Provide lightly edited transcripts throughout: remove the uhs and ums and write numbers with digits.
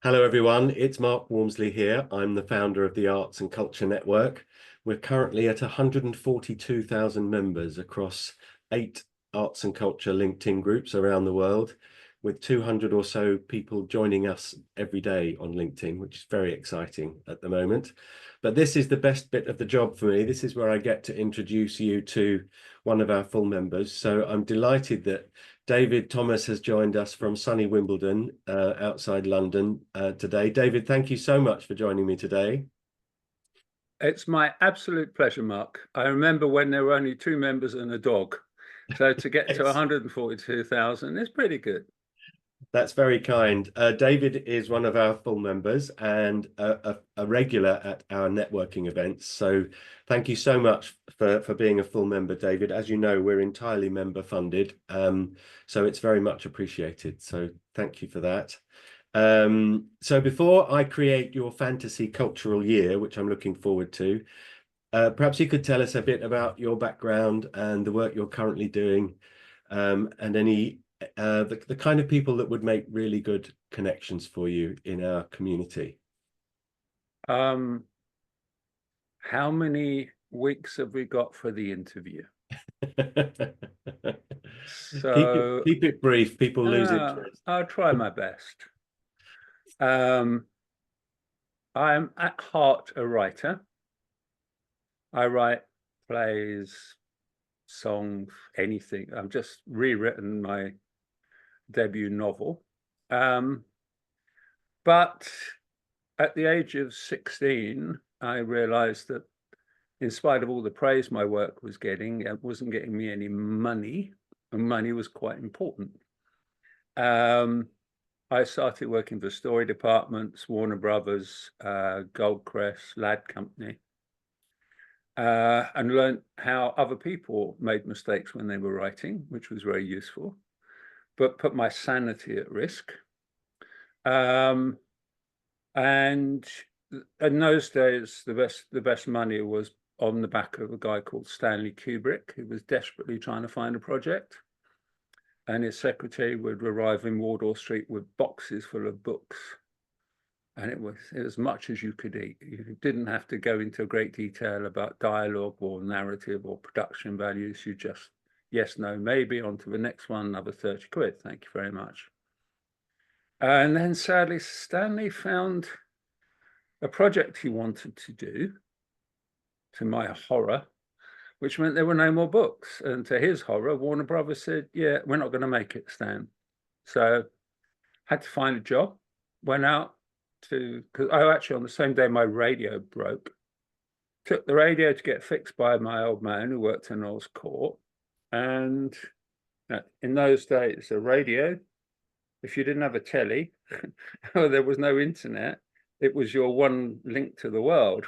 Hello, everyone. It's Mark Walmsley here. I'm the founder of the Arts and Culture Network. We're currently at 142,000 members across 8 arts and culture LinkedIn groups around the world, with 200 or so people joining us every day on LinkedIn, which is very exciting at the moment. But this is the best bit of the job for me. This is where I get to introduce you to one of our full members. So I'm delighted that David Thomas has joined us from sunny Wimbledon, outside London, today. David, thank you so much for joining me today. It's my absolute pleasure, Mark. I remember when there were only 2 members and a dog. So to get to 142,000 is pretty good. That's very kind. David is one of our full members and a regular at our networking events. So thank you so much for being a full member, David. As you know, we're entirely member funded, so it's very much appreciated. So thank you for that. So before I create your fantasy cultural year, which I'm looking forward to, perhaps you could tell us a bit about your background and the work you're currently doing, and any the kind of people that would make really good connections for you in our community. How many weeks have we got for the interview? So Keep it brief. People lose interest. I'll try my best. I'm at heart a writer. I write plays, songs, anything. I've just rewritten my debut novel. But at the age of 16, I realized that in spite of all the praise my work was getting, it wasn't getting me any money, and money was quite important. I started working for story departments, Warner Brothers, Goldcrest, Lad Company, and learned how other people made mistakes when they were writing, which was very useful, but put my sanity at risk. And in those days, the best money was on the back of a guy called Stanley Kubrick, who was desperately trying to find a project. And his secretary would arrive in Wardour Street with boxes full of books. And it was as much as you could eat. You didn't have to go into great detail about dialogue or narrative or production values. You just, yes, no, maybe, on to the next one, another 30 quid. Thank you very much. And then sadly, Stanley found a project he wanted to do, to my horror, which meant there were no more books. And to his horror, Warner Brothers said, yeah, we're not going to make it, Stan. So had to find a job, went out to, because I actually, on the same day my radio broke, took the radio to get fixed by my old man who worked in Earl's Court. And in those days, a radio, if you didn't have a telly or there was no internet, it was your one link to the world.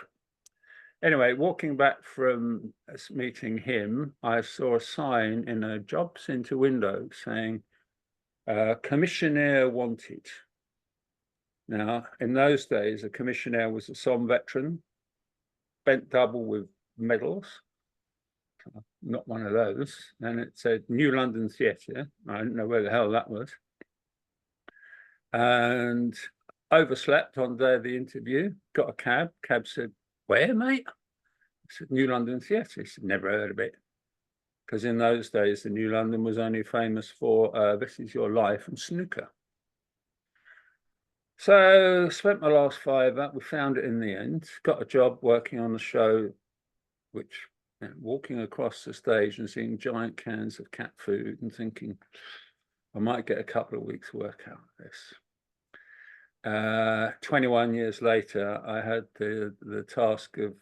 Anyway, walking back from meeting him, I saw a sign in a job centre window saying, commissionaire wanted. Now, in those days, a commissionaire was a Somme veteran, bent double with medals, not one of those. And it said New London Theatre. I don't know where the hell that was. And overslept on the day of the interview, got a cab. Cab said, where, mate? I said, New London Theatre. He said, never heard of it. Because in those days, the New London was only famous for This Is Your Life and snooker. So spent my last fiver. We found it in the end. Got a job working on a show, which, walking across the stage and seeing giant cans of cat food and thinking, I might get a couple of weeks work out of this. 21 years later, I had the task of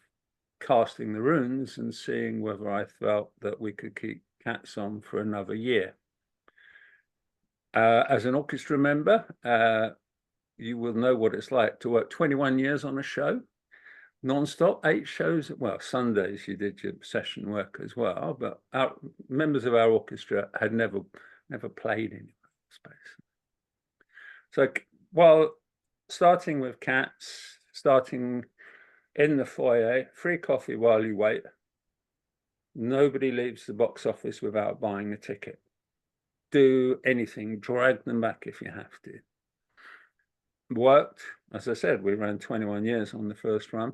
casting the runes and seeing whether I felt that we could keep cats on for another year. As an orchestra member, you will know what it's like to work 21 years on a show, non-stop, 8 shows. Well, Sundays you did your session work as well, but our members of our orchestra had never played in space. So while starting with cats, starting in the foyer, free coffee while you wait, nobody leaves the box office without buying a ticket. Do anything, drag them back if you have to. worked. As I said, we ran 21 years on the first run.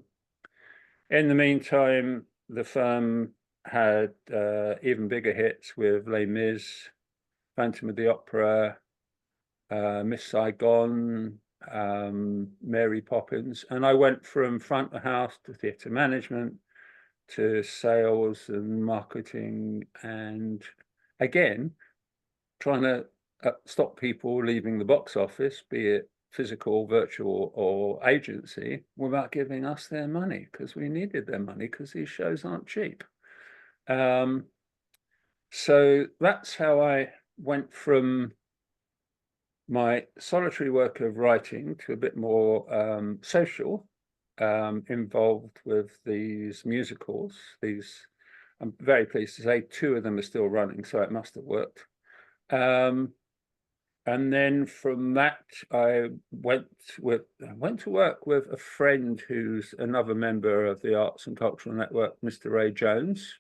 In the meantime, the firm had even bigger hits with Les Mis, Phantom of the Opera, Miss Saigon, Mary Poppins, and I went from front of house to theatre management to sales and marketing, and again trying to stop people leaving the box office, be it physical, virtual, or agency, without giving us their money, because we needed their money because these shows aren't cheap. So that's how I went from my solitary work of writing to a bit more social, involved with these musicals. I'm very pleased to say 2 of them are still running, so it must have worked. And then from that, I went to work with a friend who's another member of the Arts and Cultural Network, Mr. Ray Jones,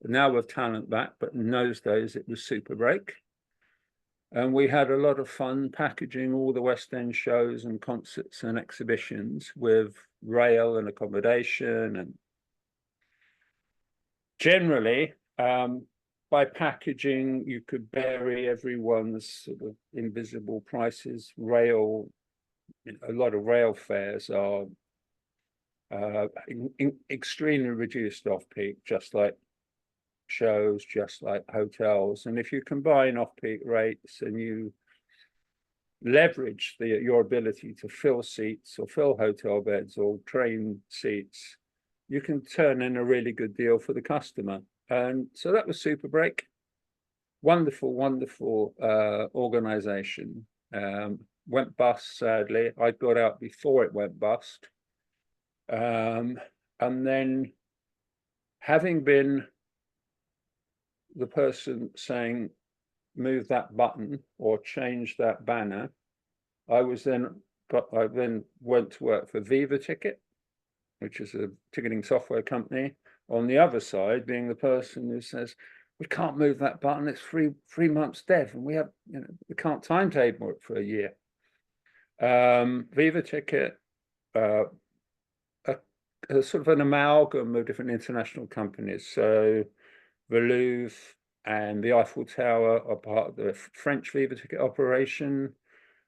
now with Talent Back, but in those days it was Superbreak. And we had a lot of fun packaging all the West End shows and concerts and exhibitions with rail and accommodation. And generally, by packaging, you could bury everyone's sort of invisible prices. Rail, a lot of rail fares are extremely reduced off-peak, just like shows, just like hotels. And if you combine off-peak rates and you leverage your ability to fill seats or fill hotel beds or train seats, you can turn in a really good deal for the customer. And so that was Superbreak. Wonderful, wonderful organization. Went bust, sadly. I got out before it went bust. And then, having been the person saying, move that button or change that banner, I then went to work for Viva Ticket, which is a ticketing software company. On the other side, being the person who says, we can't move that button, it's 3 months dead, and we can't timetable it for a year. Viva Ticket, a sort of an amalgam of different international companies. So the Louvre and the Eiffel Tower are part of the French Viva Ticket operation.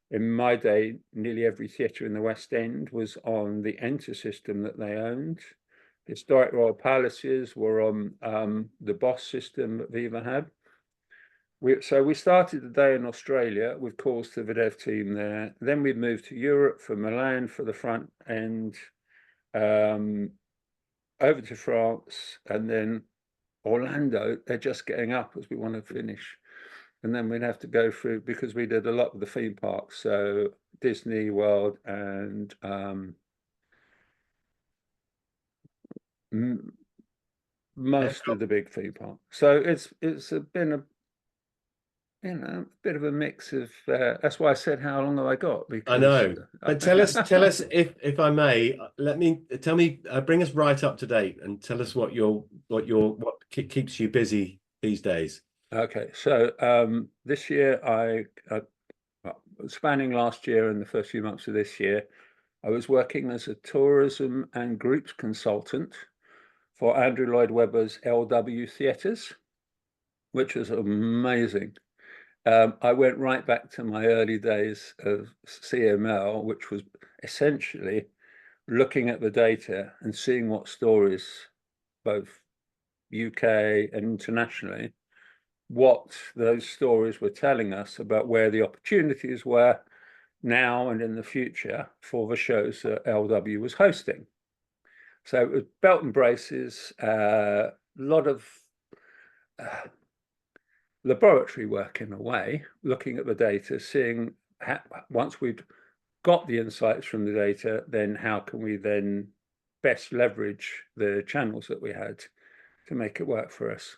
In my day, nearly every theatre in the West End was on the Enter system that they owned. Historic Royal Palaces were on the Boss system that Viva had. So we started the day in Australia with calls to the dev team there. Then we moved to Europe for Milan for the front end, over to France, and then Orlando. They're just getting up as we want to finish. And then we'd have to go through, because we did a lot of the theme parks, so Disney World and most of the big theme parks. So it's been a bit of a mix of. That's why I said, how long have I got? Because I know, but tell us if I may. Bring us right up to date and tell us what keeps you busy these days. Okay, so this year, spanning last year and the first few months of this year, I was working as a tourism and groups consultant for Andrew Lloyd Webber's LW Theatres, which was amazing. I went right back to my early days of CML, which was essentially looking at the data and seeing what stories, both UK and internationally, what those stories were telling us about where the opportunities were now and in the future for the shows that LW was hosting. So it was belt and braces, a lot of laboratory work in a way, looking at the data, seeing once we'd got the insights from the data, then how can we then best leverage the channels that we had to make it work for us,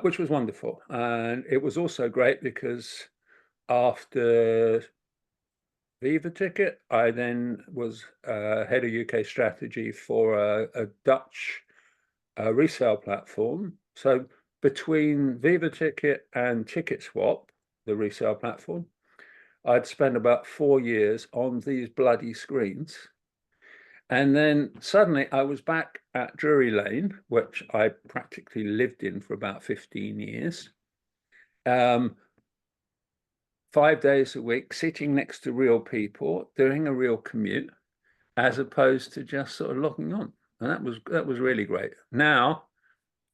which was wonderful. And it was also great because after Viva Ticket, I then was head of UK strategy for a Dutch resale platform. So between Viva Ticket and Ticket Swap, the resale platform, I'd spent about 4 years on these bloody screens. And then suddenly I was back at Drury Lane, which I practically lived in for about 15 years. 5 days a week, sitting next to real people, doing a real commute, as opposed to just sort of logging on. And that was really great. Now,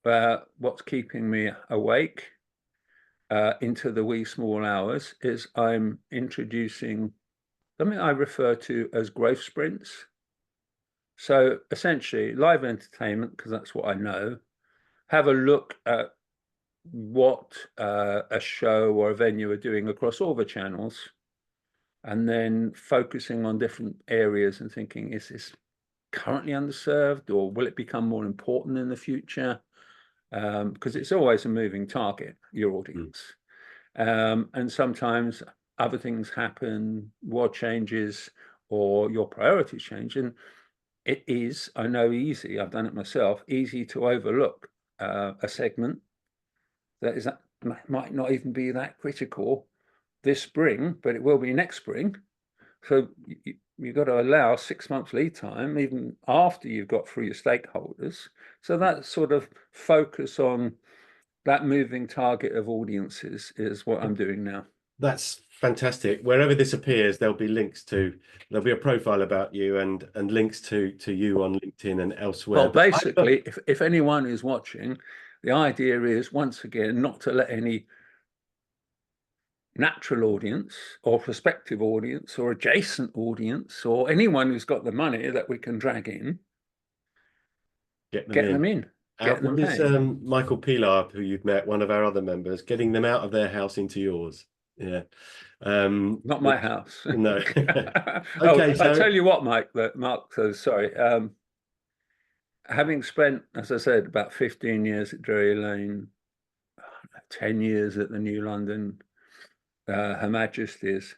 what's keeping me awake into the wee small hours is I'm introducing something I refer to as growth sprints. So essentially, live entertainment, because that's what I know. Have a look at what a show or a venue are doing across all the channels, and then focusing on different areas and thinking, is this currently underserved, or will it become more important in the future? Because it's always a moving target, your audience. And sometimes other things happen, world changes, or your priorities change. And it is, I know, easy, I've done it myself, easy to overlook a segment that might not even be that critical this spring, but it will be next spring. So you've got to allow 6 months lead time, even after you've got through your stakeholders. So that sort of focus on that moving target of audiences is what I'm doing now. That's fantastic. Wherever this appears, there'll be a profile about you and links to you on LinkedIn and elsewhere. Well, basically, if anyone is watching, the idea is, once again, not to let any natural audience or prospective audience or adjacent audience or anyone who's got the money that we can drag in, get them in. Get them What is paid. Michael Pilar, who you've met, one of our other members, getting them out of their house into yours? Yeah. Not my house. No. Okay, so I'll tell you what, Mark, so sorry. Having spent, as I said, about 15 years at Drury Lane, 10 years at the New London, Her Majesty's,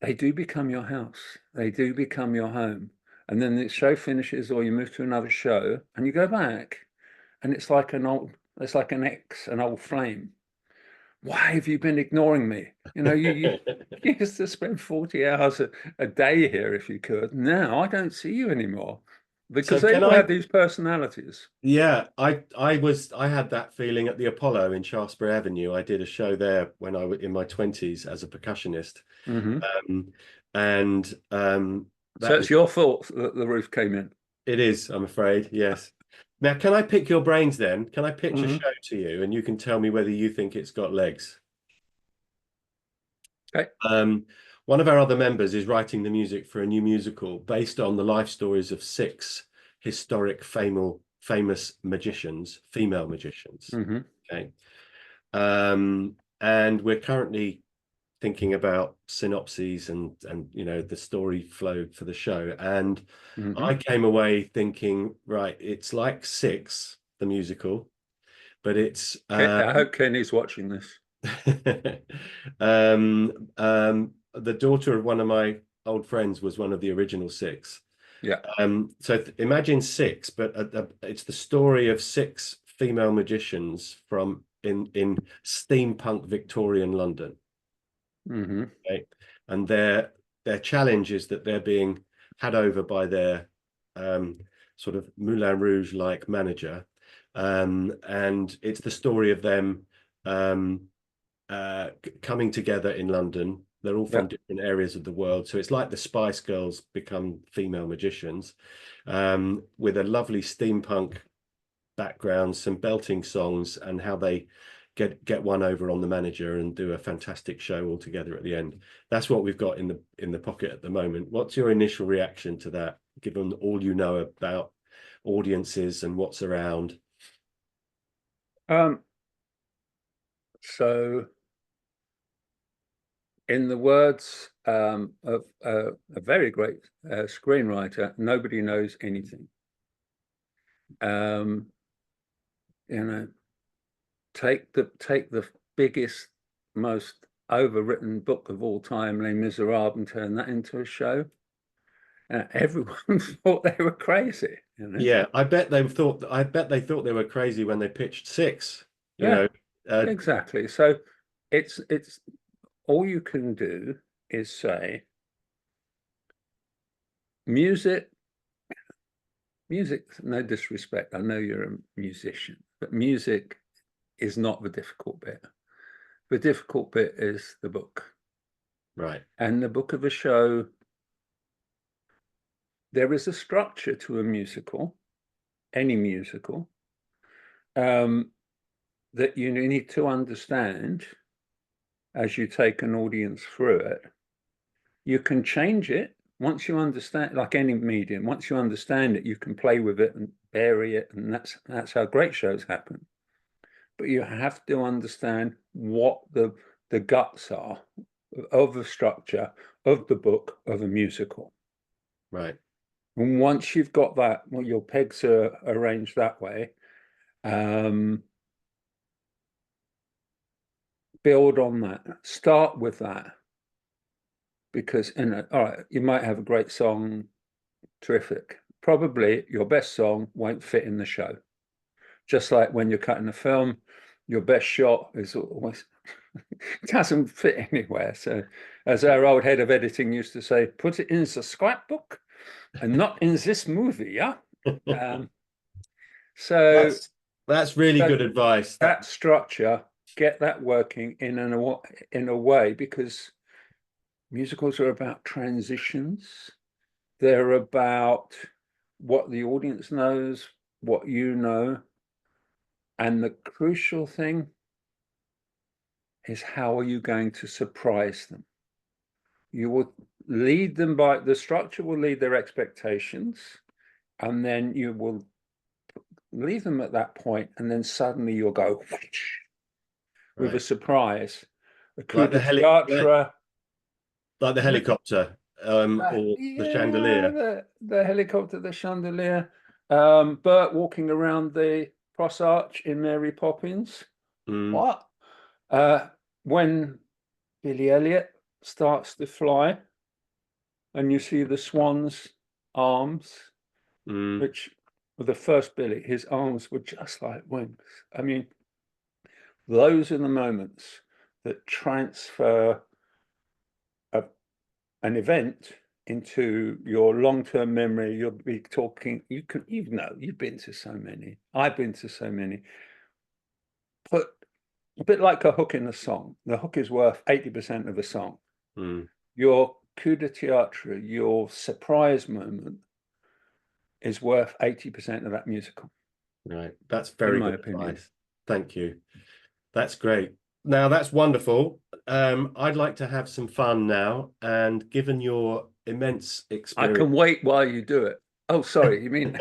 they do become your house. They do become your home. And then the show finishes, or you move to another show, and you go back, and it's like an ex, an old flame. Why have you been ignoring me? You used to spend 40 hours a day here if you could. Now I don't see you anymore, because they all have these personalities. Yeah, I had that feeling at the Apollo in Shaftesbury Avenue. I did a show there when I was in my 20s as a percussionist. So it's your fault that the roof came in. It is, I'm afraid, yes. Now, can I pick your brains then? Can I pitch a show to you and you can tell me whether you think it's got legs? Okay. One of our other members is writing the music for a new musical based on the life stories of 6 historic famous magicians, female magicians. Okay. And we're currently thinking about synopses and the story flow for the show. And I came away thinking, right, it's like 6, the musical, but it's I hope Kenny's watching this. The daughter of one of my old friends was one of the original 6. Yeah. So imagine 6, but it's the story of 6 female magicians from in steampunk Victorian London. Okay? And their challenge is that they're being had over by their sort of Moulin Rouge like manager, and it's the story of them coming together in London. They're all from different areas of the world, so it's like the Spice Girls become female magicians, with a lovely steampunk background, some belting songs, and how they get one over on the manager and do a fantastic show all together at the end. That's what we've got in the pocket at the moment. What's your initial reaction to that, given all you know about audiences and what's around? So in the words of a very great screenwriter, nobody knows anything. Take the biggest, most overwritten book of all time, Les Misérables, and turn that into a show. Everyone thought they were crazy. Yeah, I bet they thought they were crazy when they pitched 6. Exactly. So it's all you can do is say, music, no disrespect, I know you're a musician, but music is not the difficult bit. The difficult bit is the book. Right. And the book of a show, there is a structure to a musical, any musical, that you need to understand as you take an audience through it. You can change it once you understand, like any medium, once you understand it, you can play with it and vary it, and that's how great shows happen. But you have to understand what the guts are of the structure of the book of a musical. Right. And once you've got that, well, your pegs are arranged that way, build on that. Start with that. Because, all right, you might have a great song, terrific. Probably your best song won't fit in the show. Just like when you're cutting a film, your best shot is always doesn't fit anywhere. So, as our old head of editing used to say, put it in the scrapbook and not in this movie, yeah. So that's really good advice. That structure, get that working in a way, because musicals are about transitions. They're about what the audience knows, what you know, and the crucial thing is, how are you going to surprise them? You will lead them by, the structure will lead their expectations, and then you will leave them at that point, and then suddenly you'll go with a surprise, a coup de theatre, like the helicopter, or the chandelier. The helicopter, the chandelier, Bert walking around the cross arch in Mary Poppins. What? When Billy Elliot starts to fly, and you see the swan's arms, which with the first Billy, his arms were just like wings. I mean, those are the moments that transfer an event into your long-term memory. You'll be talking, you've been to so many. I've been to so many. But a bit like a hook in a song. The hook is worth 80% of a song. Your coup de theatre, your surprise moment, is worth 80% of that musical. Right. That's very good advice. Thank you. That's great. Now, that's wonderful. I'd like to have some fun now. And given your immense experience... I can wait while you do it. Oh, sorry, you mean...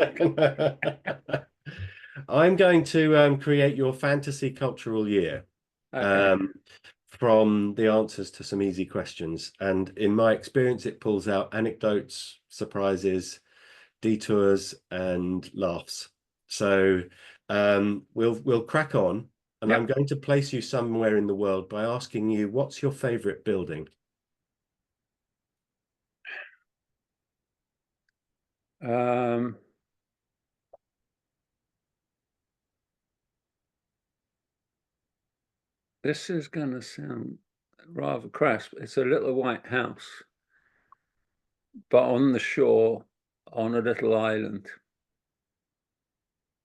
I'm going to create your fantasy cultural year. Okay. From the answers to some easy questions. And in my experience, it pulls out anecdotes, surprises, detours, and laughs. So we'll crack on. And I'm going to place you somewhere in the world by asking you, what's your favorite building? This is going to sound rather crass. It's a little white house, but on the shore, on a little island.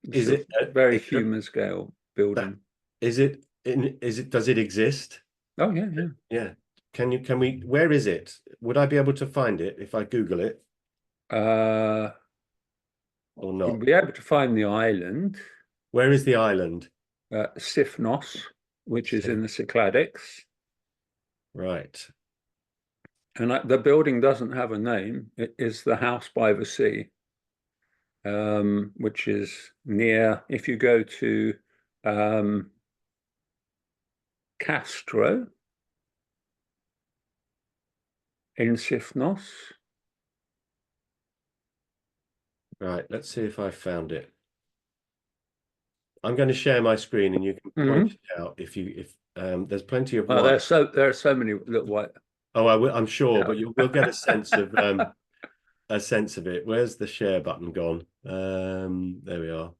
Is it a very human scale building? Does it exist? Oh yeah, yeah. Yeah. Can we, where is it? Would I be able to find it if I Google it? Or not? You'll be able to find the island. Where is the island? Sifnos, which is in the Cycladics. Right. And the building doesn't have a name. It is the house by the sea, which is near, if you go to Castro in Sifnos. Right, let's see if I found it. I'm going to share my screen and you can point it out if there's plenty of white. There are so many little white. Oh, I'm sure, but we'll get a sense of it. Where's the share button gone? There we are.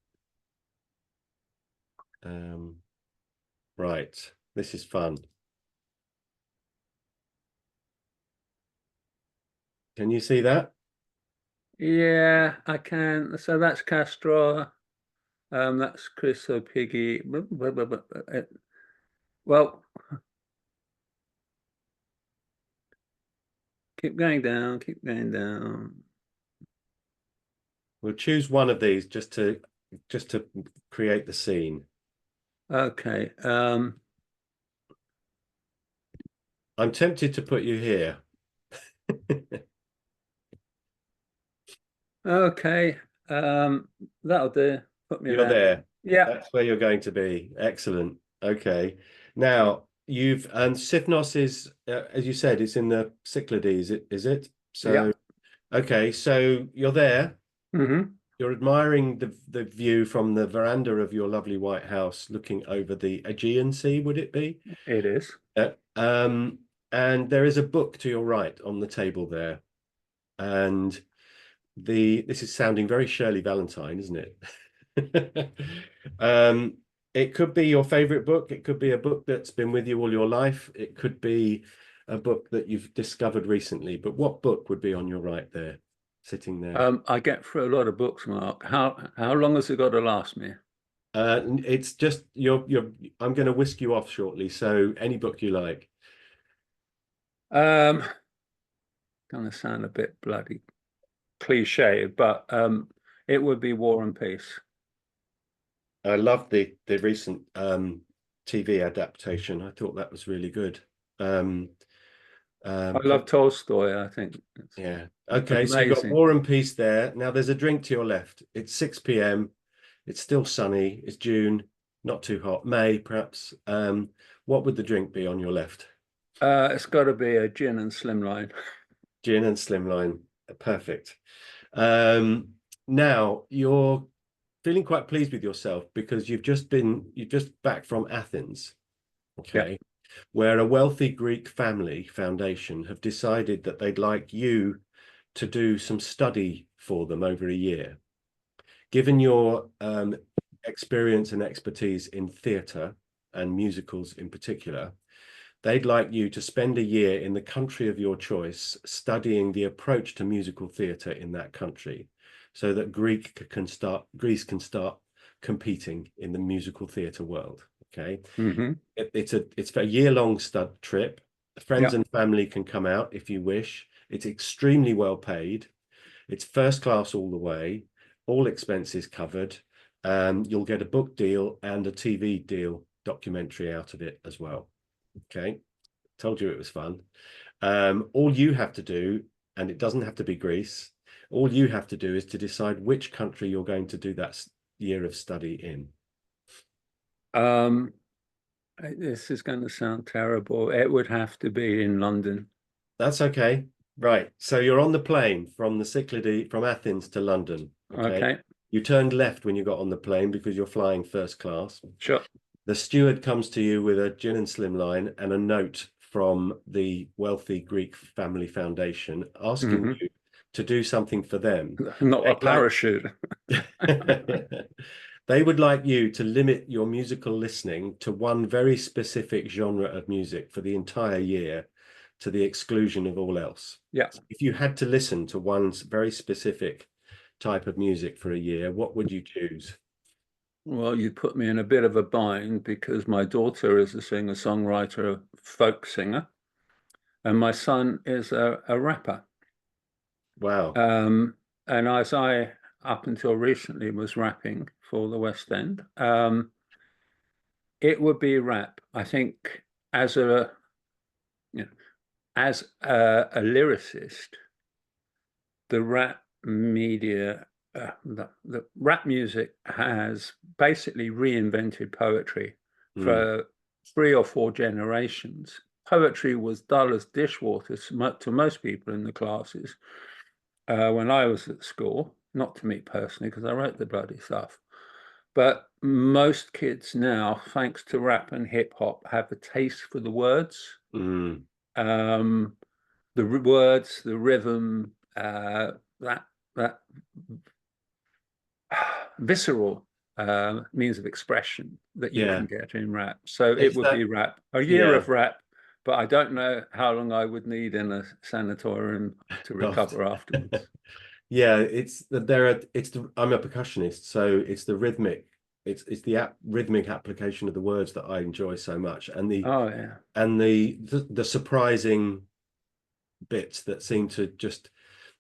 Right, this is fun. Can you see that? Yeah, I can. So that's Castro. That's Chris O'Piggy. Well, keep going down, keep going down. We'll choose one of these just to create the scene. Okay. I'm tempted to put you here. Okay. That'll do. Put me You're there. there. Yeah. That's where you're going to be. Excellent. Okay. Now you've and Sifnos is, as you said, it's in the Cyclades, is it? Yeah. So okay, so you're there. Hmm. You're admiring the view from the veranda of your lovely White House, looking over the Aegean Sea, would it be? It is. Uh, um, and there is a book to your right on the table there. And this is sounding very Shirley Valentine, isn't it? um, it could be your favorite book. It could be a book that's been with you all your life. It could be a book that you've discovered recently. But what book would be on your right there, sitting there? I get through a lot of books, Mark. How long has it got to last me? It's just you're. I'm going to whisk you off shortly. So any book you like. Um, Gonna sound a bit bloody cliche, but it would be War and Peace. I love the recent TV adaptation. I thought that was really good. Um, I love Tolstoy. I think it's yeah. Okay, so you've got amazing. War and Peace there. Now there's a drink to your left. It's 6 p.m. It's still sunny. It's June, not too hot. May, perhaps. What would the drink be on your left? It's got to be a gin and slimline. Gin and slimline. Perfect. Um, Now you're feeling quite pleased with yourself because you've just back from Athens, Yeah. okay, where a wealthy Greek family foundation have decided that they'd like you to do some study for them over a year. Given your experience and expertise in theatre and musicals in particular, they'd like you to spend a year in the country of your choice studying the approach to musical theatre in that country so that Greece can start competing in the musical theatre world. Okay. Hmm. It's a year-long stud trip. Friends Yeah. and family can come out if you wish. It's extremely well paid. It's first class all the way, all expenses covered. You'll get a book deal and a TV deal documentary out of it as well. Okay. Told you it was fun. All you have to do, and it doesn't have to be Greece, all you have to do is to decide which country you're going to do that year of study in. Um, this is going to sound terrible. It would have to be in London. That's okay. Right. So you're on the plane from the Cyclades, from Athens to London. Okay. Okay. You turned left when you got on the plane because you're flying first class. Sure. The steward comes to you with a gin and slimline and a note from the wealthy Greek family foundation asking Hmm. you to do something for them. Not a They'd like parachute. they would like you to limit your musical listening to one very specific genre of music for the entire year to the exclusion of all else. Yeah. If you had to listen to one very specific type of music for a year, what would you choose? Well, you put me in a bit of a bind because my daughter is a singer-songwriter, folk singer, and my son is a rapper. Wow. Um, and as I, up until recently, was rapping for the West End, it would be rap. I think as a, you know, as a lyricist, the rap media, the rap music has basically reinvented poetry Mm, for 3 or 4 generations. Poetry was dull as dishwater to most people in the classes when I was at school, not to me personally, because I wrote the bloody stuff. But most kids now, thanks to rap and hip hop, have a taste for the words, mm. um, words, the rhythm, that that visceral means of expression that you Yeah. can get in rap. So it It's would be that, rap. A year yeah. of rap but I don't know how long I would need in a sanatorium to recover afterwards. Yeah, I'm a percussionist, so it's the rhythmic, it's the rhythmic application of the words that I enjoy so much, and Oh yeah. the surprising bits that seem to just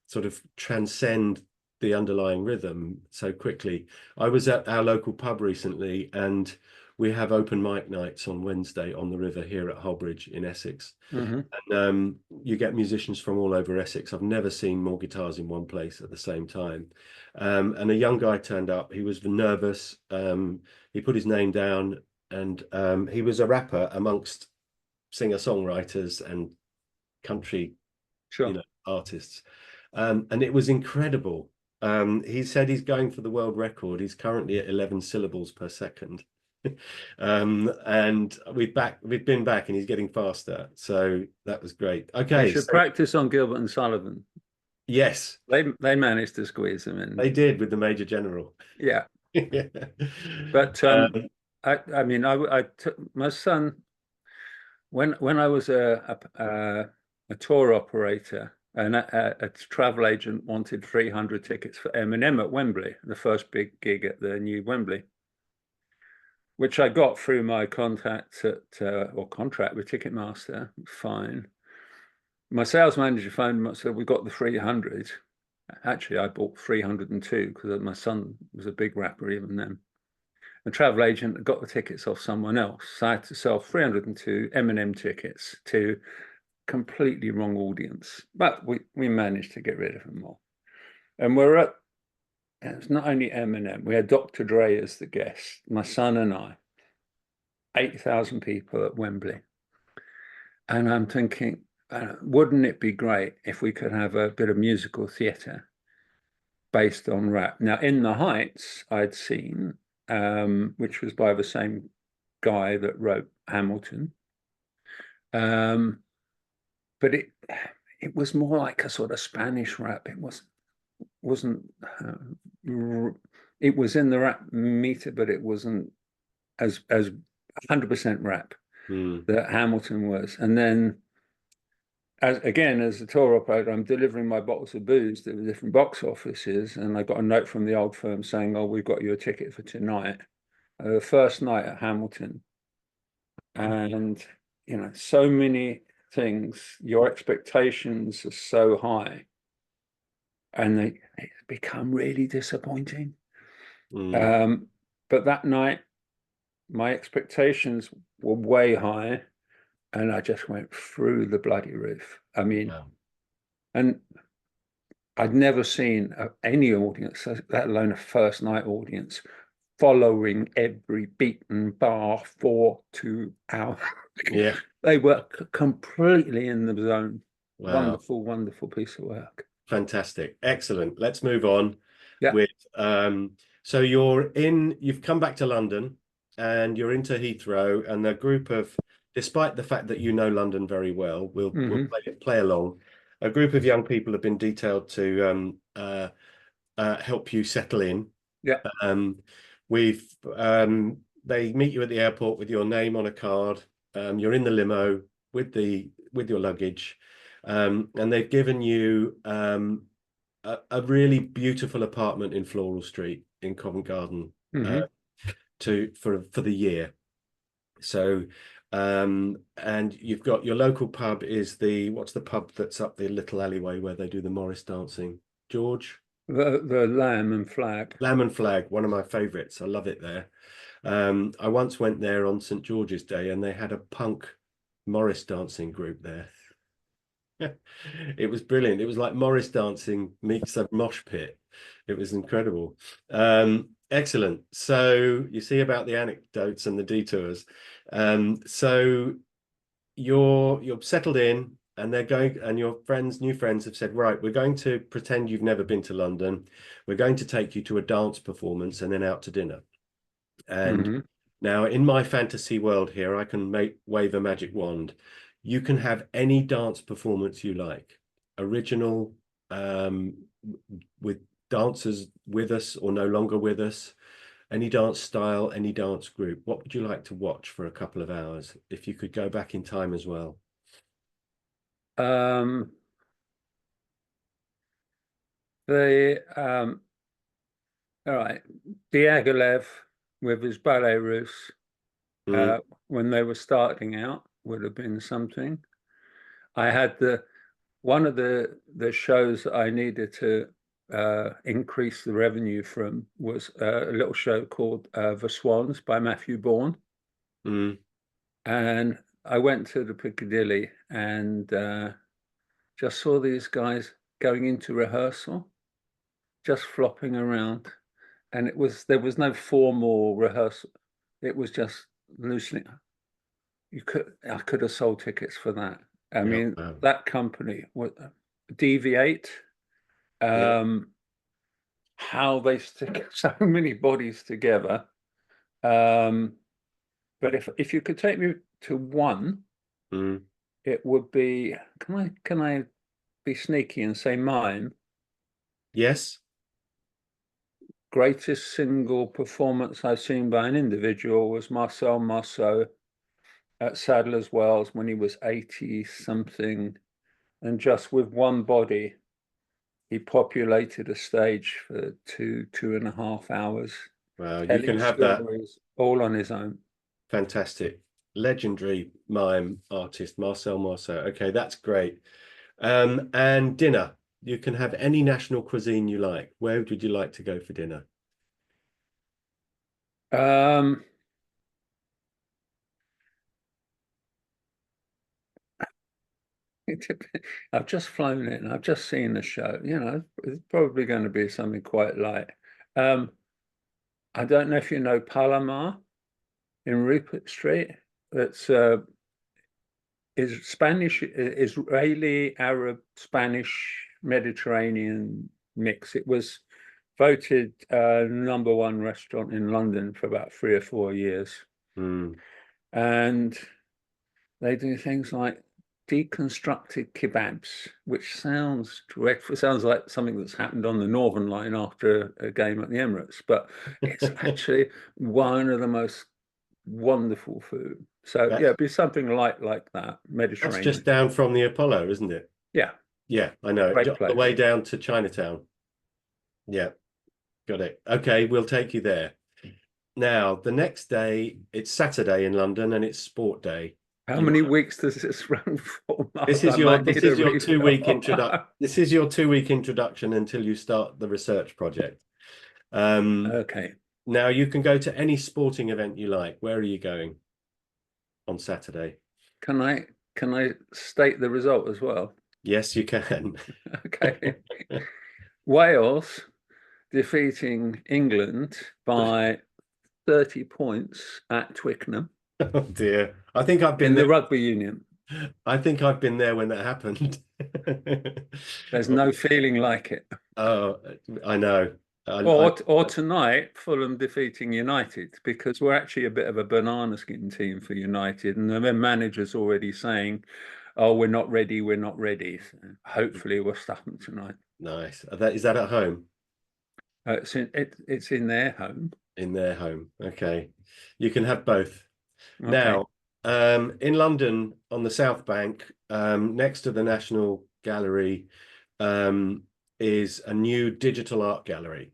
sort of transcend the underlying rhythm so quickly. I was at our local pub recently, and we have open mic nights on Wednesday on the river here at Holbridge in Essex. Mm-hmm. And you get musicians from all over Essex. I've never seen more guitars in one place at the same time. And a young guy turned up. He was nervous. He put his name down, and he was a rapper amongst singer-songwriters and country, Sure. artists. And it was incredible. He said he's going for the world record. He's currently at 11 syllables per second. And we've been back, and he's getting faster. So that was great. They Okay, should so practice on Gilbert and Sullivan. yes, They managed to squeeze them in. they did with the Major General. Yeah. Yeah. But I mean, I took my son when I was a tour operator, and a travel agent wanted 300 tickets for Eminem at Wembley, the first big gig at the new Wembley, which I got through my contact or contract with Ticketmaster. Fine. My sales manager phoned me and said, "We got the 300." Actually, I bought 302 because my son was a big rapper even then. The travel agent got the tickets off someone else. So I had to sell 302 Eminem tickets to completely wrong audience. But we managed to get rid of them all. And it's not only Eminem, we had Dr. Dre as the guest, my son and I, 8,000 people at Wembley. And I'm thinking, wouldn't it be great if we could have a bit of musical theatre based on rap? Now, In the Heights, I'd seen, which was by the same guy that wrote Hamilton. But it was more like a sort of Spanish rap. It wasn't. It was in the rap meter, but it wasn't as 100% rap that Hamilton was. And then, as a tour operator, I'm delivering my bottles of booze to the different box offices, and I got a note from the old firm saying, "Oh, we've got you a ticket for tonight, the first night at Hamilton." And so many things, your expectations are so high, and they become really disappointing. But that night, my expectations were way high, and I just went through the bloody roof. I mean, Wow. and I'd never seen any audience, let alone a first night audience, following every beaten bar for 2 hours. Yeah. They were completely in the zone. Wow. Wonderful, wonderful piece of work. Fantastic. Excellent. Let's move on Yeah. with so you've come back to London, and you're into Heathrow, and the group of, despite the fact that you know London very well, we'll play along. A group of young people have been detailed to help you settle in. Yeah. They meet you at the airport with your name on a card. You're in the limo with your luggage, and they've given you a really beautiful apartment in Floral Street in Covent Garden for the year. So and you've got your local pub is what's the pub that's up the little alleyway where they do the Morris dancing? George? The Lamb and Flag. Lamb and Flag, one of my favourites. I love it there. I once went there on St. George's Day, and they had a punk Morris dancing group there. It was brilliant. It was like Morris dancing meets a mosh pit. It was incredible. Excellent. So you see about the anecdotes and the detours. So you're settled in, and they're going, and your new friends have said, right, we're going to pretend you've never been to London. We're going to take you to a dance performance and then out to dinner. And now, in my fantasy world here, I can wave a magic wand. You can have any dance performance you like, original, with dancers with us or no longer with us, any dance style, any dance group. What would you like to watch for a couple of hours if you could go back in time as well? The all right, Diaghilev with his ballet russe when they were starting out would have been something. I had one of the shows I needed to increase the revenue from was a little show called The Swans by Matthew Bourne. And I went to the Piccadilly and just saw these guys going into rehearsal, just flopping around. And there was no formal rehearsal. It was just loosely. I could have sold tickets for that. I mean, that company would deviate. How they stick so many bodies together. But if you could take me to one, it would be. Can I be sneaky and say mine? Yes. Greatest single performance I've seen by an individual was Marcel Marceau at Sadler's Wells when he was 80 something, and just with one body, he populated a stage for 2.5 hours. Wow, you can have that all on his own. Fantastic. Legendary mime artist, Marcel Marceau. Okay, that's great. And dinner. You can have any national cuisine you like. Where would you like to go for dinner? I've just flown in. I've just seen the show. It's probably going to be something quite light. I don't know if you know Palomar in Rupert Street. It's is Spanish, Israeli, Arab, Spanish, Mediterranean mix. It was voted #1 restaurant in London for about 3 or 4 years. And they do things like deconstructed kebabs, which sounds dreadful. It sounds like something that's happened on the Northern Line after a game at the Emirates, but it's actually one of the most wonderful food. So yeah, it'd be something like that, Mediterranean. That's just down from the Apollo, isn't it? Yeah. Yeah, I know. The way down to Chinatown. Yeah, got it. Okay, we'll take you there. Now, the next day, it's Saturday in London and it's sport day. How many weeks does this run for, Mark? This is your 2-week introduction. This is your 2-week introduction until you start the research project. Okay. Now you can go to any sporting event you like. Where are you going on Saturday? Can I state the result as well? Yes, you can. Okay. Wales defeating England by 30 points at Twickenham. Oh dear. I think I've been in the rugby union. I think I've been there when that happened. There's no feeling like it. Oh, I know. Or tonight, Fulham defeating United, because we're actually a bit of a banana skin team for United, and the manager's already saying, "Oh, we're not ready. We're not ready." So hopefully, we'll stop them tonight. Nice. Is that at home? It's in their home. In their home. Okay, you can have both. Okay. Now, in London on the South Bank, next to the National Gallery, is a new digital art gallery,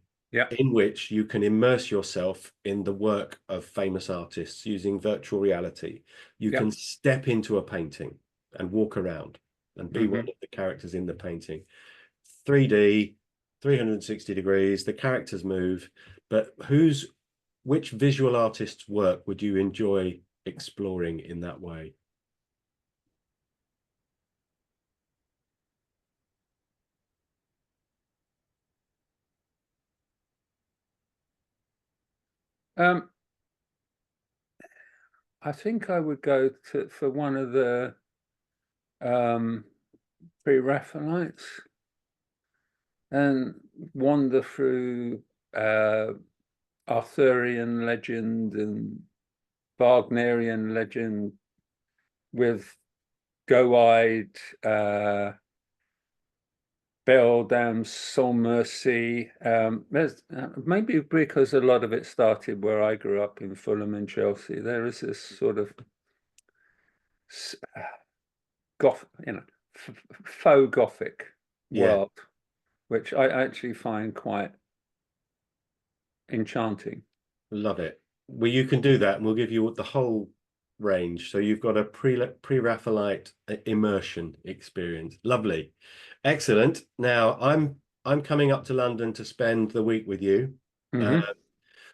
in which you can immerse yourself in the work of famous artists using virtual reality. You can step into a painting and walk around and be one of the characters in the painting. 3D, 360 degrees, the characters move, but which visual artist's work would you enjoy exploring in that way? I think I would go for one of the pre-Raphaelites and wander through Arthurian legend and Wagnerian legend with go-eyed Belle Dame Sans Mercy. There's maybe because a lot of it started where I grew up in Fulham and Chelsea. There is this sort of faux Gothic Yeah, world, which I actually find quite enchanting. love it. Well, you can do that, and we'll give you the whole range. So you've got a pre-Raphaelite immersion experience. Lovely, excellent. Now I'm coming up to London to spend the week with you. Uh, Hmm.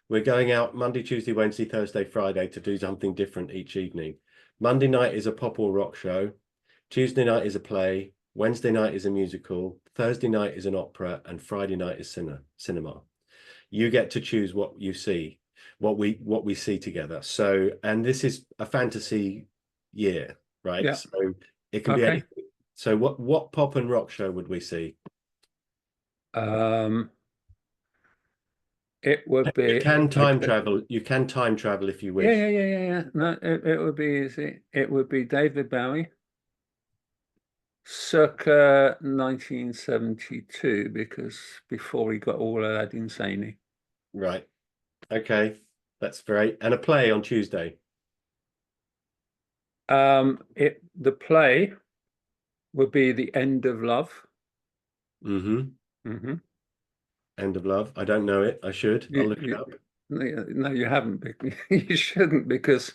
we're going out Monday, Tuesday, Wednesday, Thursday, Friday to do something different each evening. Monday night is a pop or rock show. Tuesday night is a play. Wednesday night is a musical. Thursday night is an opera, and Friday night is cinema. You get to choose what you see, what we see together. So, and this is a fantasy year, right? Yeah. So it can be Okay. anything. So what pop and rock show would we see? Um, it would You be can time okay. travel. You can time travel if you Yeah, wish. yeah, yeah, yeah, yeah. No, it would be easy. It would be David Bowie, circa 1972, because before he got all of that insanely. Right. Okay. That's great. And a play on Tuesday. The play would be The End of Love. Mm-hmm. Hmm. End of Love. I don't know it. I should. I'll You, look it you, up. no, you haven't. You shouldn't, because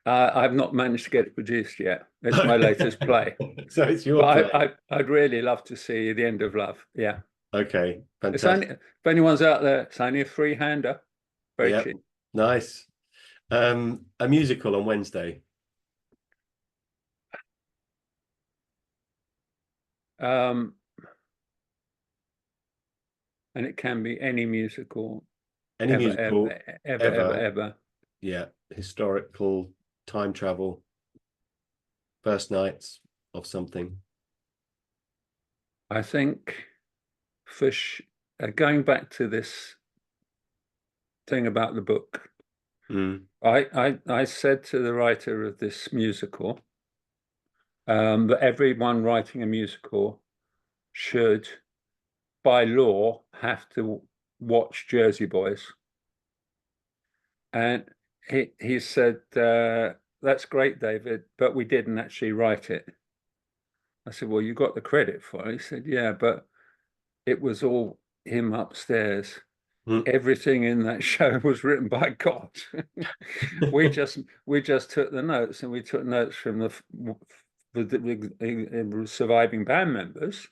I've not managed to get it produced yet. It's my latest play, So it's your but play. I'd really love to see The End of Love. Yeah, Okay. it's only, Fantastic. if anyone's out there, it's only a free-hander, very Yeah. cheap. Nice. A musical on Wednesday. Um, and it can be any musical Any ever, musical ever, ever, ever, ever. ever. Yeah. Historical, time travel, first nights of something. I think for going back to this thing about the book, Mm. I said to the writer of this musical that everyone writing a musical should, by law, have to watch Jersey Boys. And he said, "That's great, David, but we didn't actually write it." I said, "Well, you got the credit for it." He said, "Yeah, but it was all him upstairs. Mm. Everything in that show was written by God. We just took the notes, and we took notes from the surviving band members.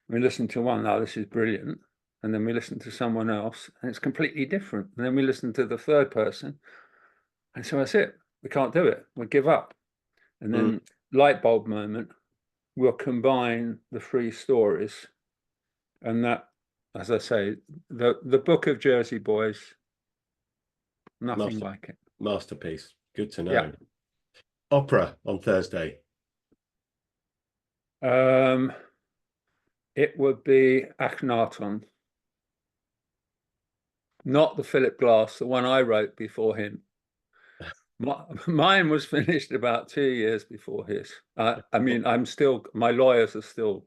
We listened to one, oh, this is brilliant. And then we listened to someone else, and it's completely different. And then we listened to the third person, and so that's it. We can't do it. We give up." And Mm. then light bulb moment, we'll combine the three stories, and that, as I say, the book of Jersey Boys, nothing Master like it. masterpiece. Good to Yeah. know. Opera on Thursday. Um, it would be Akhenaton, not the Philip Glass, the one I wrote before him. Mine was finished about 2 years before his. I mean, my lawyers are still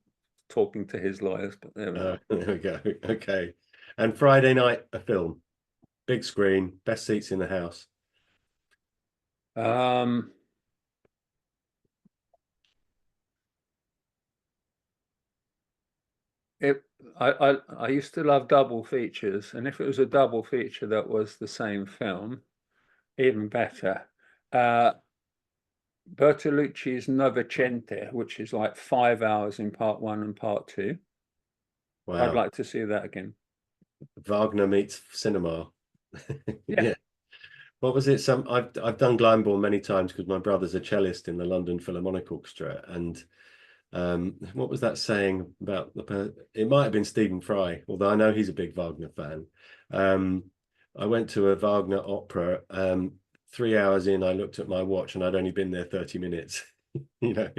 talking to his lawyers, but there we are. There we go. Okay. And Friday night, a film. Big screen, best seats in the house. Um, it, I used to love double features, and if it was a double feature that was the same film, even better. Uh, Bertolucci's Novecento, which is like 5 hours in part one and part two. I'd Wow. like to see that again. Wagner meets cinema. Yeah. Yeah. What was it? I've done Glyndebourne many times because my brother's a cellist in the London Philharmonic Orchestra. And what was that saying about it might have been Stephen Fry, although I know he's a big Wagner fan. Um, I went to a Wagner opera. 3 hours in, I looked at my watch and I'd only been there 30 minutes. You know,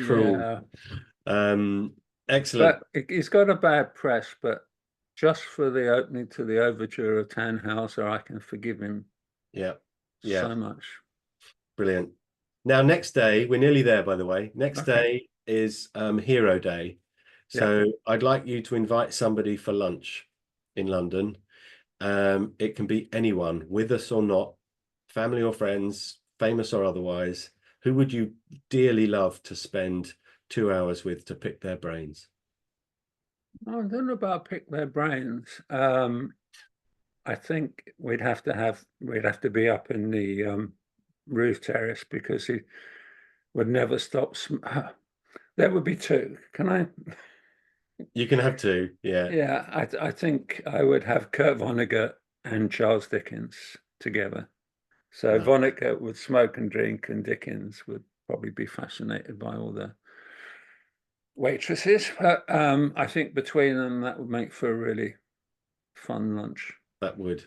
cruel. Yeah. Um, excellent. But it's got a bad press, but just for the opening to the overture of Tannhauser, I can forgive him Yeah, yeah, so much. brilliant. Now, next day, we're nearly there, by the way. Next Okay. day is Hero Day. Yeah. So I'd like you to invite somebody for lunch in London. It can be anyone, with us or not, family or friends, famous or otherwise, Who would you dearly love to spend 2 hours with to pick their brains? I don't know about pick their brains. I think we'd have to be up in the roof terrace because he would never stop. There would be two. Can I? You can have two. Yeah. Yeah, I think I would have Kurt Vonnegut and Charles Dickens together. So Nice. Vonnegut would smoke and drink, and Dickens would probably be fascinated by all the waitresses. But I think between them, that would make for a really fun lunch. That would.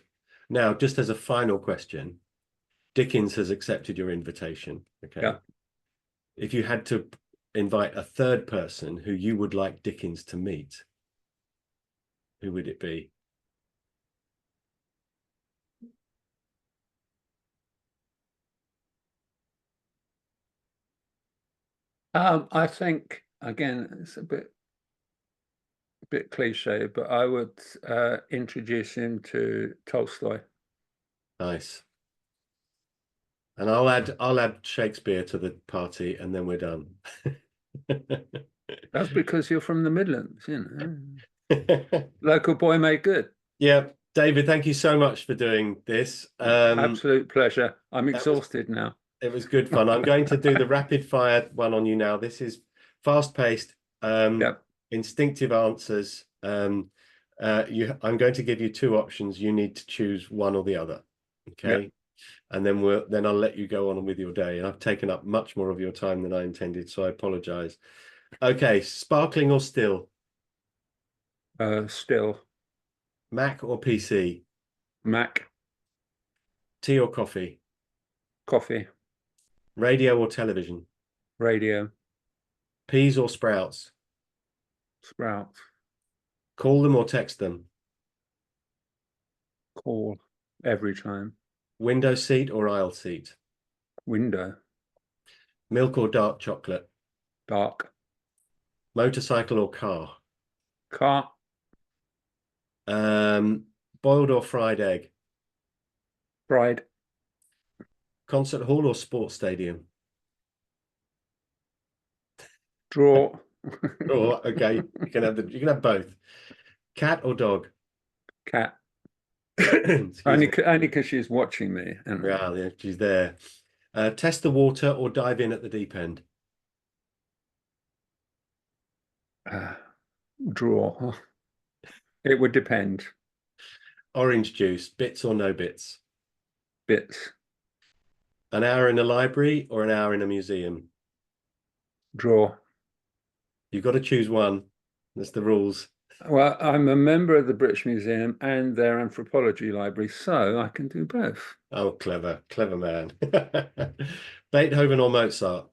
Now, just as a final question, Dickens has accepted your invitation. Okay. Yeah. If you had to invite a third person who you would like Dickens to meet, who would it be? I think again, it's a bit cliche, but I would introduce him to Tolstoy. Nice. And I'll add Shakespeare to the party, and then we're done. That's because you're from the Midlands, you know. Local boy made good. Yeah, David, thank you so much for doing this. Absolute pleasure. I'm exhausted now. It was good fun. I'm going to do the rapid fire one on you now. This is fast paced, Yep. instinctive answers. I'm going to give you two options. You need to choose one or the other. Okay. Yep. And then I'll let you go on with your day. And I've taken up much more of your time than I intended, so I apologize. Okay, sparkling or still? Still. Mac or PC? Mac. Tea or coffee? Coffee. Radio or television? Radio. Peas or sprouts? Sprouts. Call them or text them? Call. Every time. Window seat or aisle seat? Window. Milk or dark chocolate? Dark. Motorcycle or car? Car. Boiled or fried egg? Fried. Concert hall or sports stadium? Draw. Oh, okay. You can have both. Cat or dog? Cat. Excuse Only me. because she's watching me. And Yeah, she's there. Test the water or dive in at the deep end? draw. It would depend. Orange juice, bits or no bits? Bits. An hour in a library or an hour in a museum? Draw. You've got to choose one. That's the rules. Well, I'm a member of the British Museum and their anthropology library, so I can do both. Oh, clever man. Beethoven or Mozart?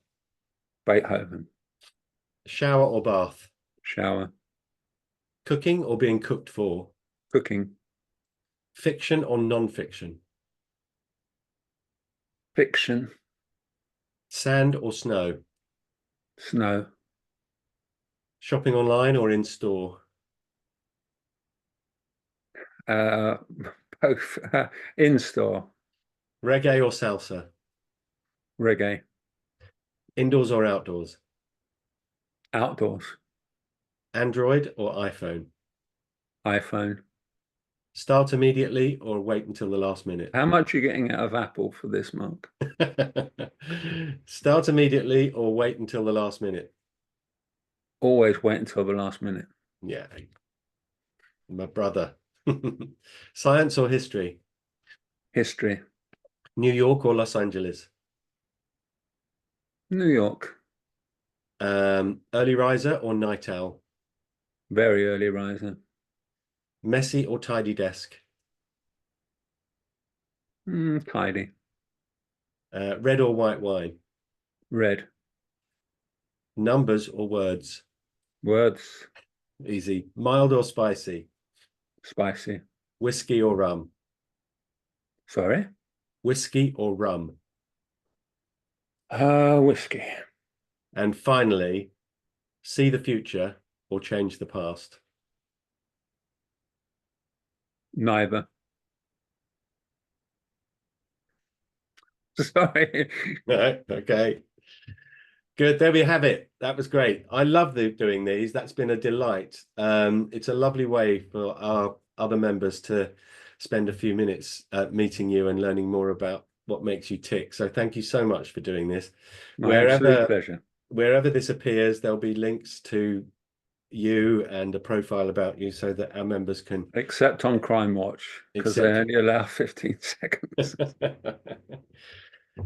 Beethoven. Shower or bath? Shower. Cooking or being cooked for? Cooking. Fiction or non-fiction? Fiction. Sand or snow? Snow. Shopping online or in store? Both. In-store. Reggae or salsa? Reggae. Indoors or outdoors? Outdoors. Android or iPhone? iPhone. Start immediately or wait until the last minute? How much are you getting out of Apple for this, Mark? Start immediately or wait until the last minute? Always wait until the last minute. Yeah, my brother. Science or history? History. New York or Los Angeles? New York. Early riser or night owl? Very early riser. Messy or tidy desk? Tidy. Red or white wine? Red. Numbers or words? Words. Easy. Mild or spicy? Spicy. Whiskey or rum? Sorry? Whiskey or rum? Whiskey. And finally, see the future or change the past? Neither. Sorry. No, okay. Good. There we have it. That was great. I love doing these. That's been a delight. It's a lovely way for our other members to spend a few minutes meeting you and learning more about what makes you tick. So thank you so much for doing this. My absolute pleasure. Wherever this appears, there'll be links to you and a profile about you so that our members can. Except on Crime Watch, because they only allow 15 seconds.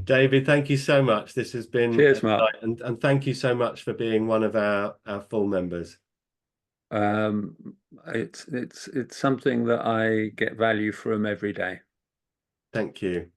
David, thank you so much. This has been Cheers, Mark. and thank you so much for being one of our full members. It's something that I get value from every day. Thank you.